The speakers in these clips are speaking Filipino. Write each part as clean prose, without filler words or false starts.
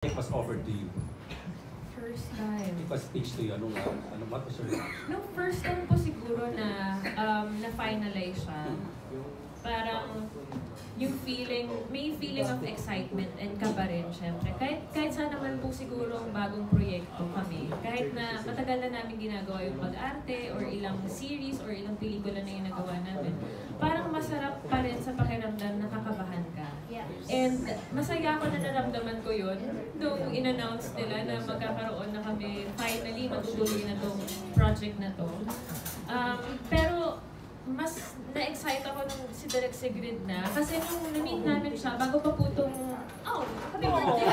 It was offered to you. First time. It was pitched to you. What was your reaction? No, first time po siguro na-finalize siya. Parang yung feeling, may feeling of excitement and kaba rin, syempre. Kahit saan naman po siguro ang bagong proyekto kami. Kahit na matagal na namin ginagawa yung pag-arte or ilang series or ilang pelikula na yung nagawa namin, parang masarap pa rin sa pakiramdam na kakabahan ka. And masaya ako na naramdaman ko yun nung in-announce nila na magkakaroon na kami, finally matutuloy na tong project na to. Pero mas na-excite ako nung si Direk Sigrid na kasi nung na-meet namin siya, bago pa po itong, happy birthday!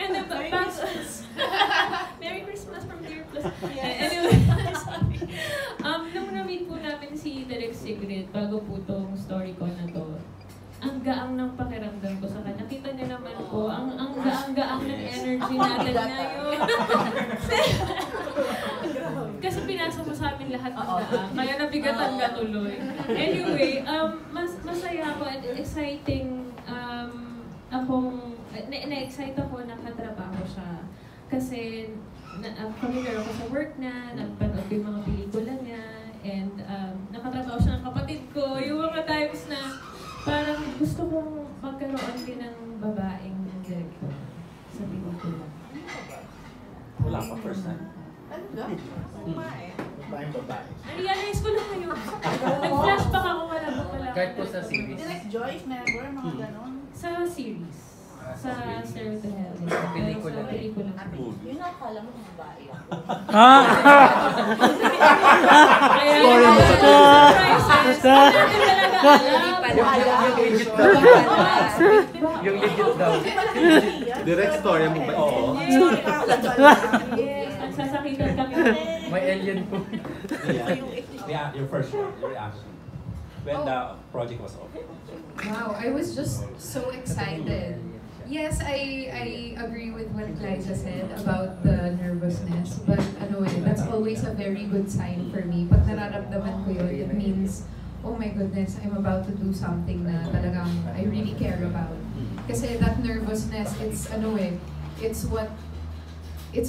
And then, Merry Christmas from Dear Plus. Anyway, sorry. Nung na-meet po namin si Direk Sigrid, bago po itong story ko na to, ang gaang ng pakiramdam ko sa kanya. Kita niyo naman po, ang gaang-gaang ng energy natin ngayon. Kasi pinasa mo sa amin lahat ng gaang, kaya nabigatan ka tuloy. Anyway, masaya ako and exciting na-excite ako na katrabaho siya. Kasi familiar ako sa work na, napanood ko yung mga pelikula niya, and nakatrabaho siya ng kapatid ko. Yung mga times na parang gusto kong magkaroon din ng babaeng director sa pelikula. Wala pa, first time. Ano ba? Babae. Na-realize ko lang ngayon. Nag-flashback ako, wala pa pala. Kahit po sa series. Direct Joyce, member, mga ganon. Sa series. Sa Zero to Heaven. Sa pelikula. Sa pelikula. Yun ang akala mo babae ako. Kaya surprises. Hindi talaga alam. Yung legit daw. Direct story mo ba? Oo. Yes, nagsasakitan kami. May alien po. Your first reaction when the project was over. Wow, I was just so excited. Yes, I agree with what Liza said about the nervousness, but that's always a very good sign for me. Pag nararamdaman ko yun, it means, oh my goodness, I'm about to do something na talagang I really care about. Kasi that nervousness, it's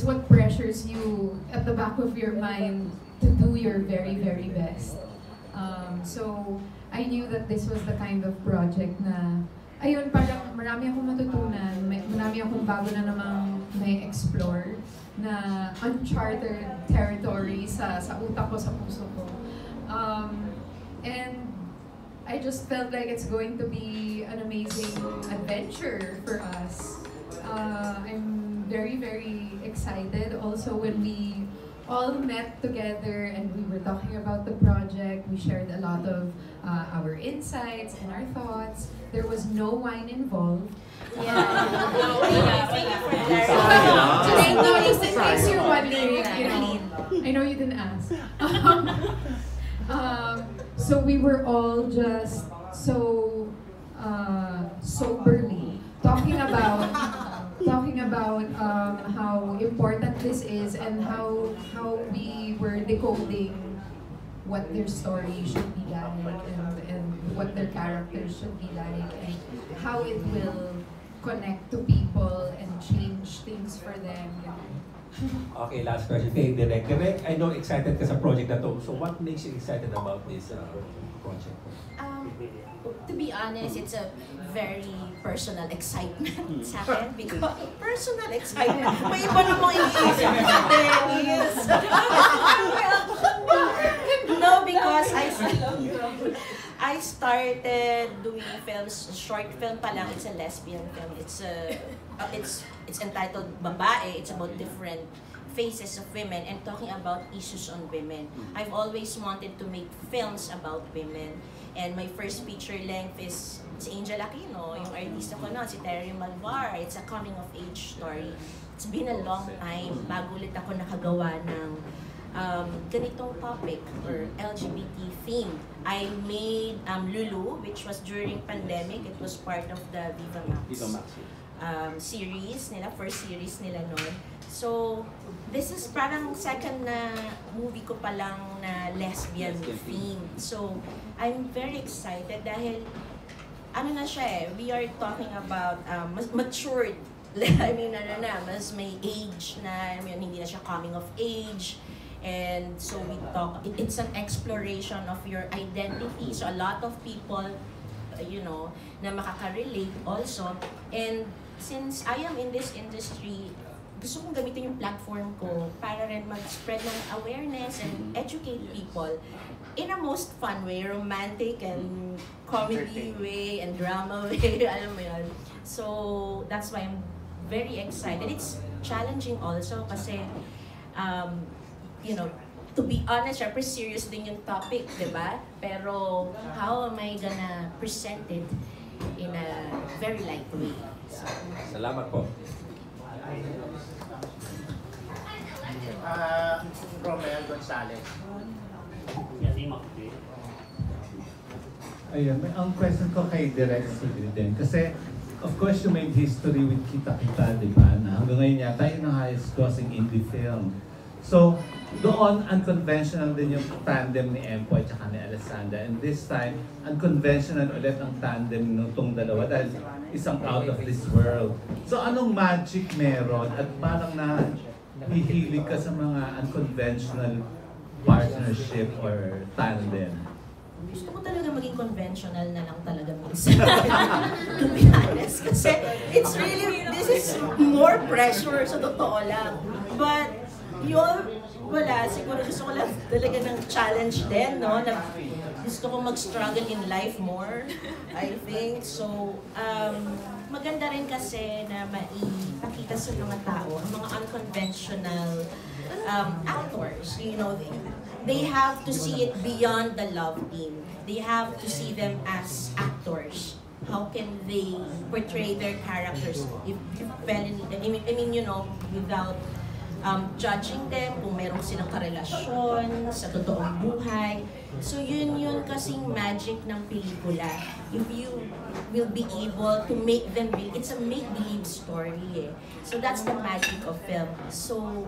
what pressures you at the back of your mind to do your very, very best. So I knew that this was the kind of project na, ayun, parang marami akong matutunan, marami akong bago na namang may explore na uncharted territory sa utak ko, sa puso ko. And I just felt like it's going to be an amazing adventure for us. I'm very, very excited. Also, when we all met together and we were talking about the project, we shared a lot of our insights and our thoughts. There was no wine involved. Yeah. No, just in case you're wondering, I know you didn't ask. So we were all just so soberly talking about how important this is and how we were decoding what their story should be like and what their characters should be like and how it will connect to people and change things for them. Okay, last question. Kay Direk. Direk, I know excited ka sa project na to. So what makes you excited about this project? To be honest, it's a very personal excitement sa akin because personal excitement. May iba namang iniisip sa Dennis. No, because I started doing films, short film pa lang, it's a lesbian film. It's entitled Babae. It's about different faces of women and talking about issues on women. I've always wanted to make films about women. And my first feature length is si Angel Aquino, yung artista ko na, si Terry Malvar. It's a coming of age story. It's been a long time bago ulit ako nakagawa ng ganitong topic or LGBT theme. I made Lulu, which was during pandemic. It was part of the Viva Max series nila, first series nila noon. So, this is parang second na movie ko pa lang na lesbian theme. So, I'm very excited dahil ano na siya we are talking about matured I mean, ano na, mas may age na, I mean, hindi na siya coming of age. And so we talk, it's an exploration of your identity. So a lot of people, you know, na makaka-relate also. And since I am in this industry, gusto kong gamitin yung platform ko para rin mag-spread ng awareness and educate people in a most fun way, romantic and comedy way and drama way, alam mo yun. So that's why I'm very excited. It's challenging also kasi, you know, to be honest, syempre serious din yung topic, di ba? Pero how am I gonna present it in a very light way? So, Salamat po. Romel Gonzalez. Ayun, ang question ko kay Direk Sigrid din. Kasi, of course, you made history with Kita Kita, di ba? Na hanggang ngayon yata yun ang highest grossing indie film. So, doon, unconventional din yung tandem ni Empoy at ni Alessandra. And this time, unconventional ulit ang tandem nitong dalawa dahil isang out of this world. So, anong magic meron at parang nahihilig ka sa mga unconventional partnership or tandem? gusto ko talaga maging conventional na lang talaga minsan. To be honest. Kasi it's really, this is more pressure sa totoo lang. But yun, wala. Siguro gusto ko lang talaga ng challenge din, no? Na gusto ko mag-struggle in life more, I think. So, maganda rin kasi na maipakita sa mga tao, ang mga unconventional actors, you know, they have to see it beyond the love team. They have to see them as actors. How can they portray their characters if felony? I mean, you know, without judging them kung meron silang karelasyon sa totoong buhay. So yun kasing magic ng pelikula. If you will be able to make them it's a make-believe story eh. So that's the magic of film. So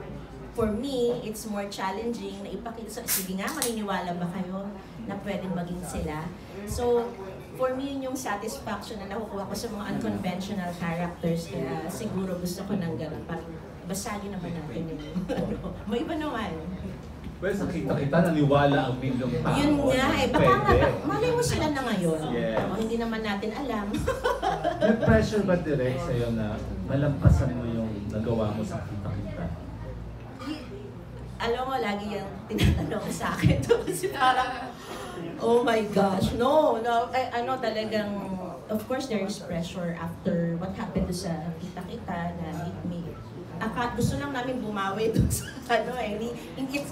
for me, it's more challenging na ipakita. Sige nga, maniniwala ba kayo na pwedeng maging sila? So, for me, yun yung satisfaction na nakukuha ko sa mga unconventional characters. Kaya siguro gusto ko ng gano'n. Parang basagin naman natin yung may iba naman. Well, sa kita-kita, naniwala ang milyong tao. Yun nga eh. Baka Pwede. malay mo sila na ngayon. Yeah. O, hindi naman natin alam. May pressure ba direct sa'yo na malampasan mo yung nagawa mo sa kita-kita? Alam mo, lagi yung tinatanong sa akin. Kasi parang, oh my gosh, no. Talagang, of course, there is pressure after what happened sa kita-kita na gusto lang namin bumawi doon sa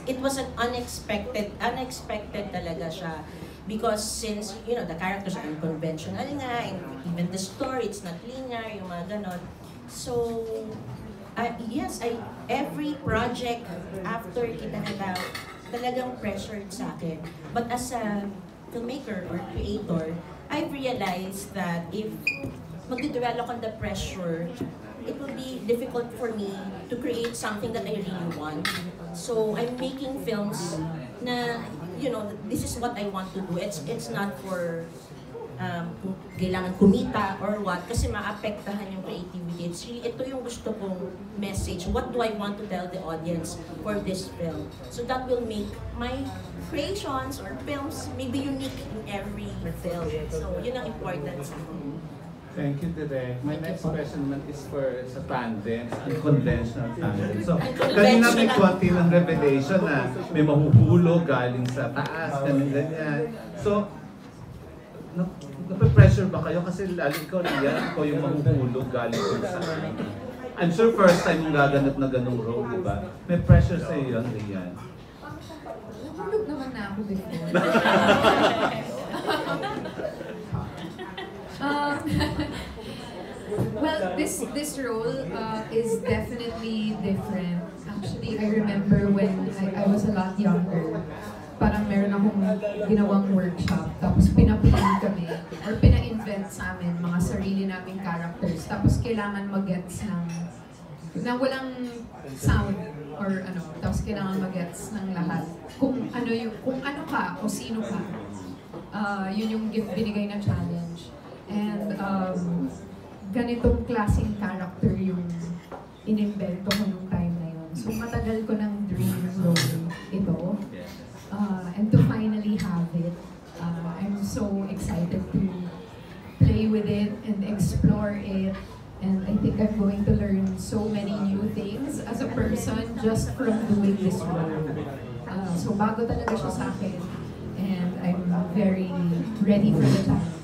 it was an unexpected talaga siya. Because since, you know, the characters are unconventional nga, and even the story, it's not linear, yung mga ganon. So, yes, every project after kita-kita, talagang pressured sa akin. But as a filmmaker or creator, I've realized that if magde-develop on the pressure, it will be difficult for me to create something that I really want. So I'm making films na, you know, this is what I want to do. It's not for kailangan kumita or what, kasi maapektahan yung creativity. It's really, ito yung gusto kong message. What do I want to tell the audience for this film? So that will make my creations or films maybe unique in every film. So yun ang important sa akin. Thank you, Direk. My next question naman is for sa tandem, unconventional tandem. So, kanina may konti ng revelation na may mahuhulog galing sa taas, ganyan. So, nape-pressure ba kayo? Kasi lalo ikaw Rian, ikaw yung mahuhulog galing sa I'm sure first time yung gaganap na ganung role, di ba? May pressure sa iyo yan, Rian. Nahulog naman na ako before. Well, this role is definitely different. Actually, I remember when I was a lot younger, parang meron akong ginawang workshop, tapos pinapili kami, or pina-invent sa amin mga sarili naming characters, tapos kailangan mag-gets na walang sound, or ano, tapos kailangan mag-gets ng lahat. Kung ano ka, o sino ka. Yun yung binigay na challenge. And ganitong klaseng character yung inimbento ko nung time na yun. So matagal ko ng dream role ito. And to finally have it, I'm so excited to play with it and explore it. And I think I'm going to learn so many new things as a person just from doing this role. So bago talaga siya sa akin. And I'm very ready for the challenge.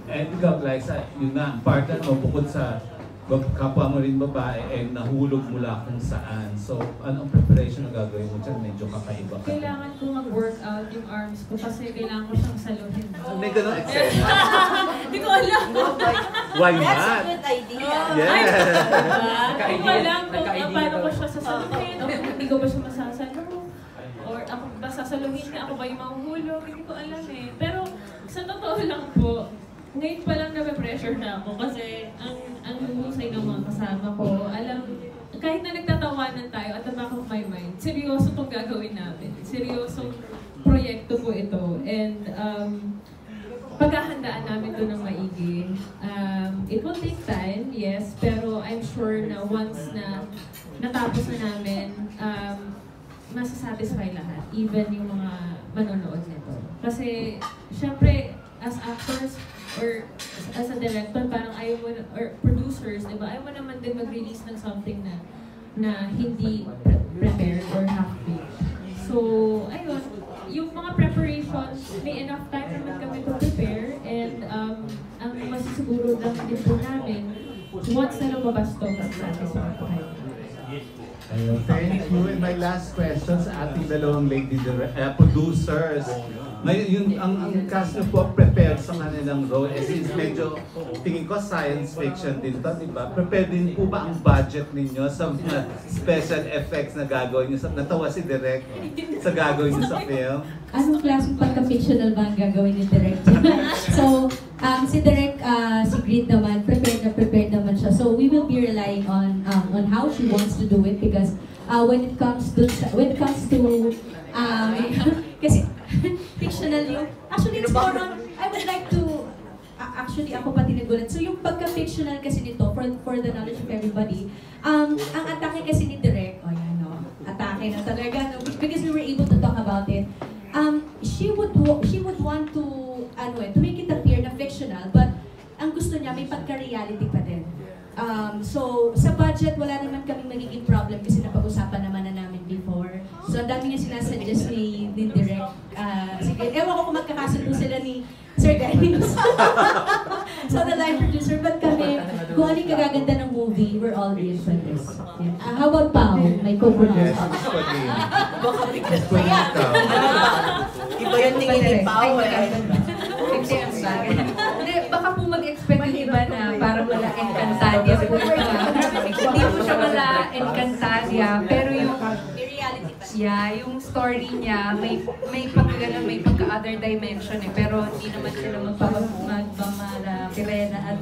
And ikaw, Glyza, yun nga, ang partner mo, bukod sa kapwa mo rin babae, eh, nahulog mula kung saan. So, anong preparation na gagawin mo dyan? Medyo kakaiba ka. Kailangan ko mag-workout yung arms ko kasi kailangan ko siyang saluhin. May ganun eksena. Hindi ko alam. Why That's a not? good idea. Yeah. Hindi ko alam kung Nagka-idea paano ka ko ba? siya sasaluhin o kung hindi ko ba siya masasalo. Or ako ba sasaluhin niya, ako ba yung mahuhulog? Hindi ko alam eh. Pero sa totoo lang po, ngayon pa lang nape-pressure na ako kasi ang husay ng mga kasama ko, alam, kahit na nagtatawanan tayo at the back of my mind, seryoso itong gagawin namin. Seryosong proyekto po ito. And paghahandaan namin ito ng maigi. It will take time, yes, pero I'm sure na once na natapos na namin, masasatisfy lahat, even yung mga manonood nito. Kasi, syempre, as actors, or as a director, parang ayaw mo, or producers, diba? Ayaw mo naman din mag-release ng something na hindi prepared or half-baked. So, ayun, yung mga preparations, may enough time naman kami to prepare, and ang masisiguro lang din po namin, once na lumabas to, satisfied po kayo. Ayun, thank you. And my last question sa ating dalawang lady producers. Ngayon, yung ang cast nyo po prepared sa kanilang role. Since medyo, tingin ko, science fiction din to, di ba? Prepared din po ba ang budget ninyo sa mga special effects na gagawin nyo? Natawa si Direk sa gagawin nyo sa film. Anong klaseng pagka-fictional ba ang gagawin ni Direk? So, si Direk, si Grit naman, prepared naman siya. So, we will be relying on how she wants to do it because when it comes to kasi fictional yung, actually it's more on, I would like to, actually ako pa tinagulat. So yung pagka-fictional kasi nito, for the knowledge of everybody, ang atake kasi ni Direk, atake na talaga, because we were able to talk about it, she would want to, to make it appear na fictional, but ang gusto niya may pagka-reality pa din. So, sa budget, wala naman kaming magiging problem kasi napag-usapan naman na namin before. So, ang dami niya sinasuggest ni Direk. Sige, ewan ko kung magkakasundo sila ni Sir Dennis. So, the live producer. But kami, kung ano yung kagaganda ng movie, we're all in for this. Yeah. How about Pao? May co-producer. Yes, this one din. Baka biglas Pwede kaya. ikaw. Iba yung tingin ni Pao eh. Hindi, baka po mag-expect yung iba na parang wala Encantadia po siya. Hindi po siya wala Encantadia, pero yung Reality pa. yeah, yung story niya may pagka-other dimension eh, pero hindi naman sila magpapamala Pirena at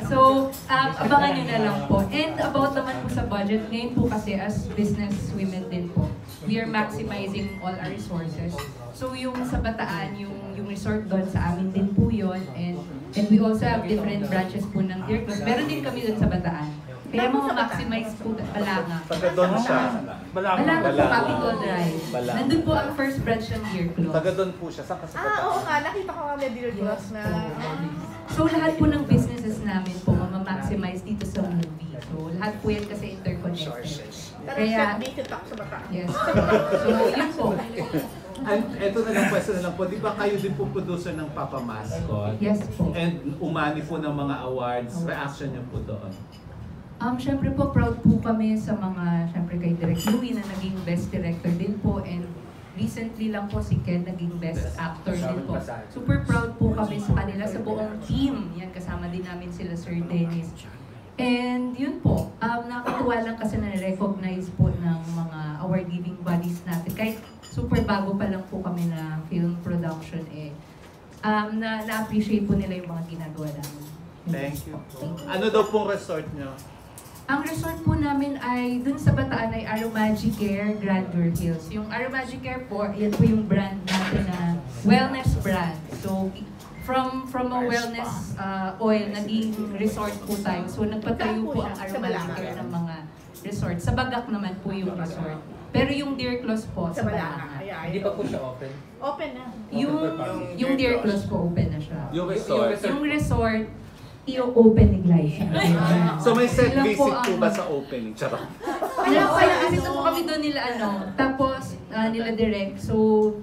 So, abangan nyo na lang po. And about naman po sa budget, ngayon po kasi as business women din po, we are maximizing all our resources. So yung sa Bataan, yung resort doon sa amin din po yun. And we also have different branches po ng Dear Close. Meron din kami doon sa Bataan. Kaya maximize po Balanga. Taga doon siya. Balanga po, Capitol Drive. Balanga. Nandun po ang first branch ng Dear Close. Taga doon po siya. Sa kasabatan. Oo nga, nakita ko nga may Dear Gloss na... So lahat po ng businesses namin po ma-maximize dito sa movie. So lahat po yan kasi interconnected. Kaya... Dito talk sa bata. Yes. So yun po. And eto na lang, question na lang po. Di ba kayo din po producer ng Papa Mascot? Yes po. And umani po ng mga awards. Reaction niyo po doon? Siyempre po, proud po kami sa mga, siyempre kay Direk Louie na naging best director din po, and recently lang po si Ken naging best actor din po. Super proud po kami sa kanila, sa buong team. Yan, kasama din namin sila Sir Dennis. And yun po, nakakatuwa lang kasi na-recognize po ng mga award-giving bodies natin. Kahit super bago pa lang po kami na film production, na-appreciate po nila yung mga ginagawa namin. Thank you. Ano daw pong resort niyo? Ang resort po namin ay, dun sa Bataan ay Aromagicare Grandeur Hills. Yung Aromagicare po, yan po yung brand natin na wellness brand. So, from a wellness oil, naging resort po tayo. So nagpatayo po ang Aromatica ng mga resort. Sa Bagak naman po yung resort. Pero yung Deer Claws po, sa Balanga. Hindi pa po siya open. Open na. Yung Deer Claws po, open na siya. Yung resort. Yung resort, i-open ni Glyza. So may set Sila visit ang- po ba sa opening? Charot. Dito po kami doon nila tapos nila direct. So,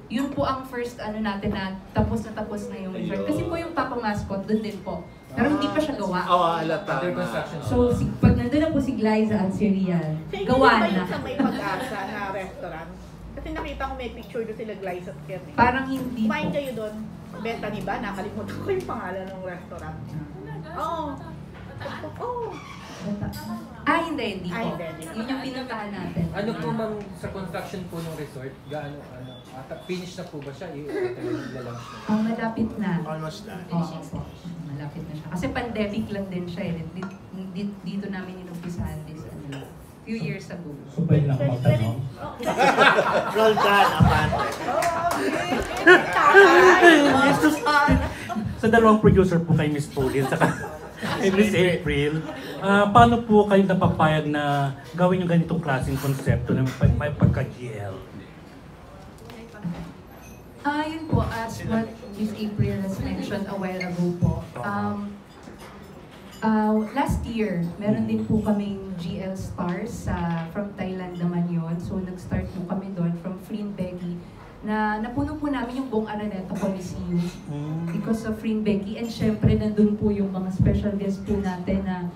yun po ang first natin na tapos na yung resort. Kasi po yung Papa Mascot, doon din po. Pero hindi pa siya gawa. Oo, halata. Under construction. So, pag nandun na po si Glyza at si Rian, Sa inyo gawa ba na. yung sa may pag-asa na restaurant? Kasi nakita ko may picture doon sila Glyza at Kerry. Parang hindi Kumain po. kayo doon? Bethany ba? Nakalimutan ko yung pangalan ng restaurant. Oo. Oh. Hindi Ay, po. hindi. Yun yung pinuntahan natin. Ano po ma'am sa construction po ng resort? Gaano finish na po ba siya? Ilalunch na. Malapit na. Almost done. Oo po. Malapit na siya. Kasi pandemic lang din siya eh. Dito namin inumpisahan this few years ago. So, pwede lang ako magtanong. Roll done, Amanda. Sa dalawang producer po kay Miss Pauline saka kay Miss April, paano po kayo napapayag na gawin yung ganitong klaseng konsepto na may pagka-GL? Yun po, as what Miss April has mentioned a while ago po. Last year, meron din po kaming GL Stars from Thailand naman yon. So, nag-start po kami doon from Freen Becky na napuno po namin yung buong Araneta Coliseum because of Freen Becky. And syempre, nandun po yung mga special guests po natin na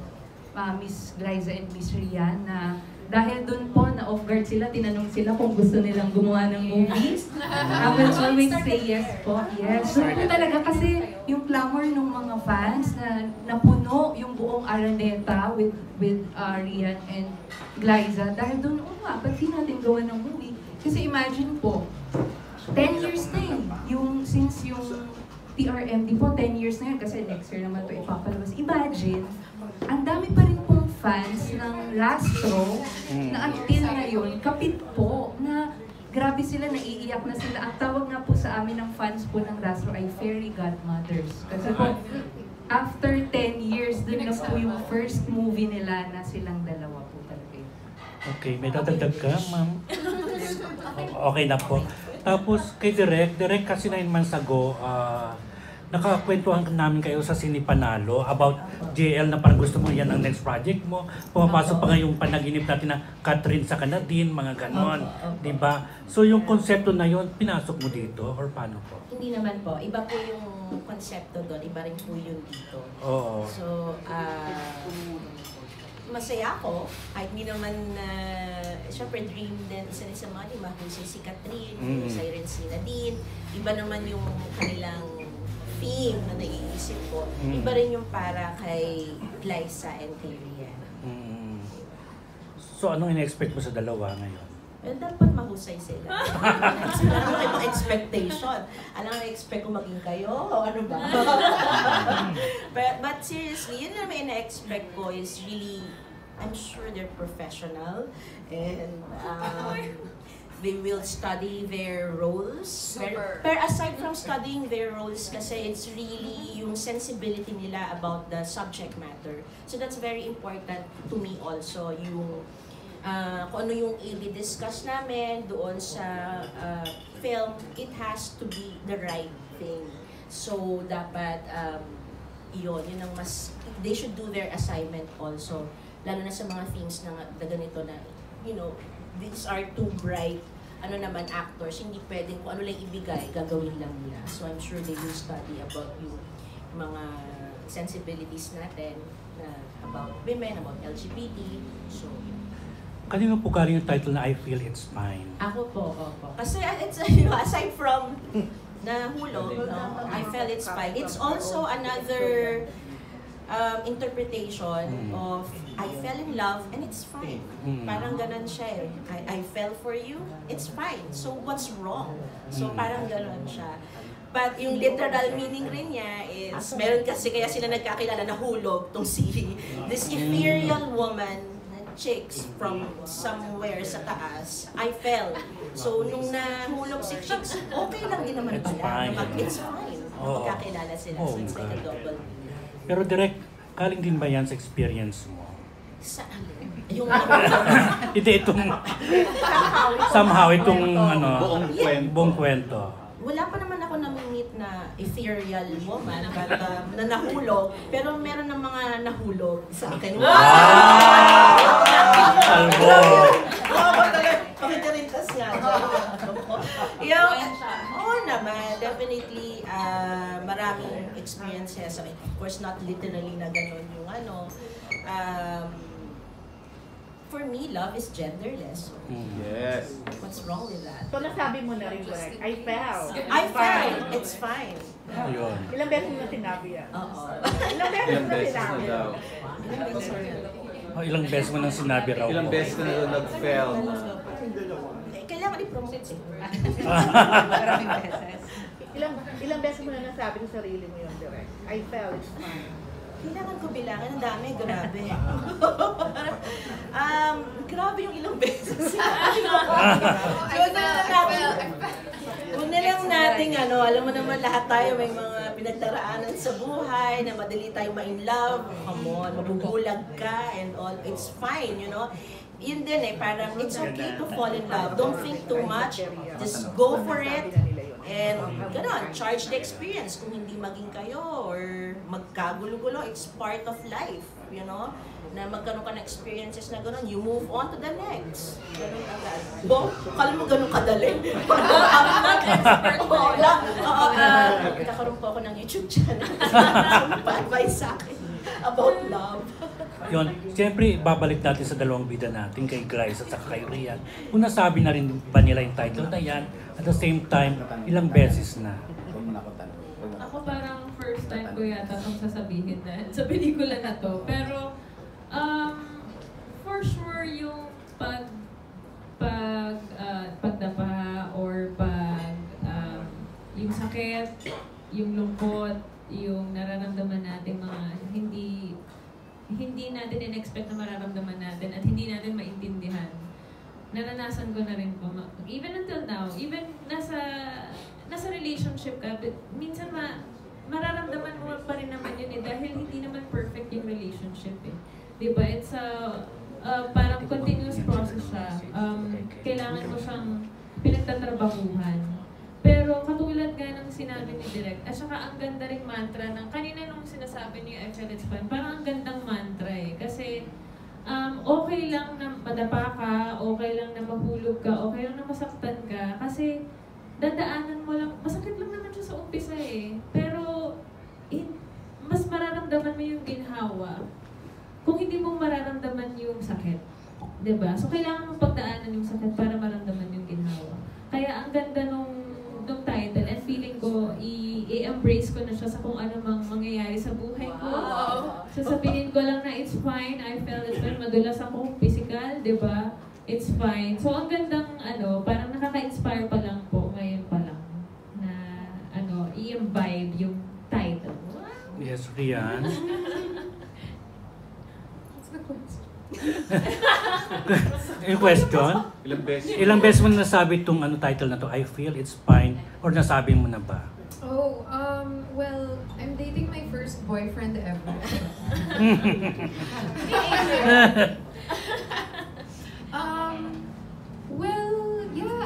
Miss Glyza and Miss Rian na dahil dun po na off guard sila, tinanong sila kung gusto nilang gumawa ng movies. I will always say yes po. Yes. So po talaga kasi yung clamor ng mga fans na napuno yung buong Araneta with Rian and Glyza. Dahil dun, ba't di natin gawa ng movie? Kasi imagine po, 10 years na since yung TRMD po, 10 years na yun kasi next year naman ito ipapalabas. Imagine, ang dami pa rin pong fans ng Rastro na until ngayon, kapit po, na grabe sila, naiiyak na sila. Ang tawag nga po sa amin ng fans po ng Rastro ay fairy godmothers. Kasi po, after 10 years, dun na po yung first movie nila na silang dalawa po talaga. Okay, may dadagdag ka, ma'am? Okay na po. Tapos kay Direk kasi 9 months ago, nakakwentuhan namin kayo sa Sini Panalo about JL na parang gusto mo yan ang next project mo. Pumapasok pa nga yung panaginip natin na Catherine sa Canadine, mga ganon. Diba? So yung konsepto na yun, pinasok mo dito or paano po? Hindi naman po. Iba po yung konsepto doon. Iba rin po yun dito. Oo. So, masaya ako. Kahit hindi naman, syempre dream din, isa rin sa mga di mahusay si Catherine, mahusay rin si Nadine. Iba naman yung kanilang theme na naiisip ko. Iba rin yung para kay Glyza and kay Rian. So anong in-expect mo sa dalawa ngayon? Well, dapat mahusay sila. Sila naman kayo mga expectation. Alam na expect ko maging kayo o ano ba? but seriously, yun naman ina-expect ko is really, I'm sure they're professional and they will study their roles. Pero aside from studying their roles, kasi it's really yung sensibility nila about the subject matter. So that's very important to me also, yung kung ano yung i-discuss namin doon sa film, it has to be the right thing. So, dapat, yun ang mas, they should do their assignment also. Lalo na sa mga themes na ganito na, you know, these are too bright, actors, hindi pwedeng kung ano lang ibigay, gagawin lang nila. So, I'm sure they will study about yung mga sensibilities natin, about women, about LGBT, so, Kanino po galing yung title na I Feel It's Fine? Ako po. Kasi it's, aside from nahulog, I felt it's fine. It's also another interpretation of I fell in love and it's fine. Parang ganon siya eh. I fell for you, it's fine. So what's wrong? So parang ganon siya. But yung literal meaning rin niya is, meron kasi kaya sila nagkakilala na hulog tong si this ethereal woman chicks from somewhere sa taas, I fell. So, nung nahulog si chicks, okay lang din naman pala. It's fine. Oo. magkakilala sila. So it's like a double. Pero direct, galing din ba yan sa experience mo? Sa ano? Yung Hindi itong, somehow itong buong Buong kwento. kwento. wala pa naman ako na-meet na ethereal woman but, na nahulog. Pero meron ng mga nahulog sa akin. Wow! Salvo! Pakitirintas nga. Yung, oo naman, definitely maraming experiences. So, of course, not literally na gano'n yung ano. For me, love is genderless. Yes. What's wrong with that? So nasabi mo na rin, correct? I fell. I fine. It's fine. Ayun. Ilang beses mo na sinabi yan? Oo. Ilang beses Ilang mo na beses na sinabi? daw. Oh, ilang beses mo nang sinabi raw Ilang ko. beses ka na daw nag-fail. Kailangan i-promote siguro. Maraming beses. Ilang beses mo na nasabi sa sarili mo yun, direct? I fell, it's fine. Kailangan ko bilangan. Ang dami, grabe. Grabe yung ilang beses. Huwag na lang natin, alam mo naman lahat tayo may mga pinagdaraanan sa buhay, na madali tayo ma-in love. Come on, mabubulag ka and all. It's fine, you know. Yun din parang it's okay to fall in love. Don't think too much. Just go for it. And gano'n, charge the experience. Kung hindi maging kayo or magkagulo-gulo, it's part of life, you know? Na magkaroon ka ng experiences na gano'n, you move on to the next. Gano'n agad. Kala mo gano'n kadali. I'm not expert po. Nagkakaroon po ako ng YouTube channel. Pa-advise sa akin about love. Yun, siyempre babalik natin sa dalawang bida natin, kay Glyce at saka kay Rian. Kung nasabi na rin ba nila yung title na yan, at the same time, ilang beses na? Ako parang first time ko yata itong sasabihin na sa pelikula na to. Pero, for sure yung pagdapa or yung sakit, yung lungkot, yung nararamdaman natin mga hindi natin in-expect na mararamdaman natin at hindi natin maintindihan. Naranasan ko na rin po. Even until now, even nasa relationship ka, but minsan mararamdaman mo pa rin naman yun dahil hindi naman perfect yung relationship Diba? It's parang continuous process siya. Kailangan mo siyang pinagtatrabahuhan. Pero katulad nga ng sinabi ni Direk, at saka ang ganda ring mantra ng kanina nung sinasabi niyo Excellence Plan, parang ang gandang mantra kasi okay lang na madapa ka, okay lang na mahulog ka, okay lang na masaktan ka, kasi dadaanan mo lang, masakit lang naman siya sa umpisa pero mas mararamdaman mo yung ginhawa kung hindi mo mararamdaman yung sakit. Diba? So kailangan mo pagdaanan yung sakit para maramdaman yung ginhawa. Kaya ang ganda nung title and feeling ko, i-embrace ko na siya sa kung ano mang mangyayari sa buhay ko. Sasabihin ko lang na it's fine, I felt it's fine, madulas ako physical, di ba? It's fine. So ang gandang parang nakaka-inspire pa lang po, ngayon pa lang, na i-imbibe yung title. Yes, Rian. What's the question? Yung question? Ilang beses mo na nasabi itong title na to, I feel it's fine, or nasabi mo na ba? Oh, well, I'm dating my first boyfriend ever. Well, yeah,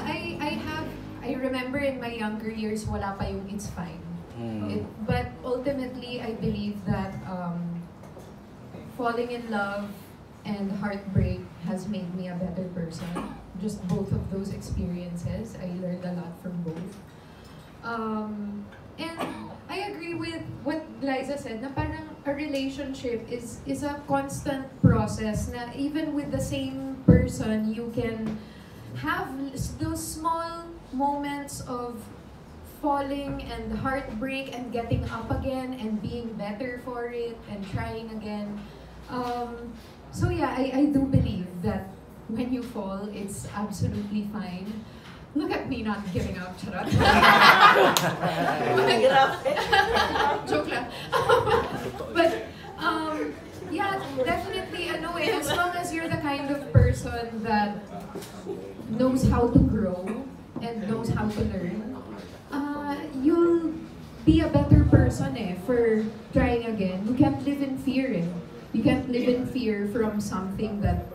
I remember in my younger years, wala pa yung it's fine. But ultimately, I believe that falling in love and heartbreak has made me a better person. Just both of those experiences, I learned a lot from both. And I agree with what Liza said, na parang a relationship is a constant process, na even with the same person, you can have those small moments of falling and heartbreak and getting up again and being better for it and trying again. So yeah, I do believe that when you fall, it's absolutely fine. Look at me not giving up, charot. Joke lang. But yeah, definitely, as long as you're the kind of person that knows how to grow and knows how to learn, be a better person for trying again. You can't live in fear You can't live in fear from something that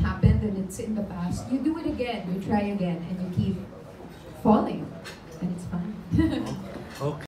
happened and it's in the past. You do it again, you try again, and you keep falling. And it's fun. Okay.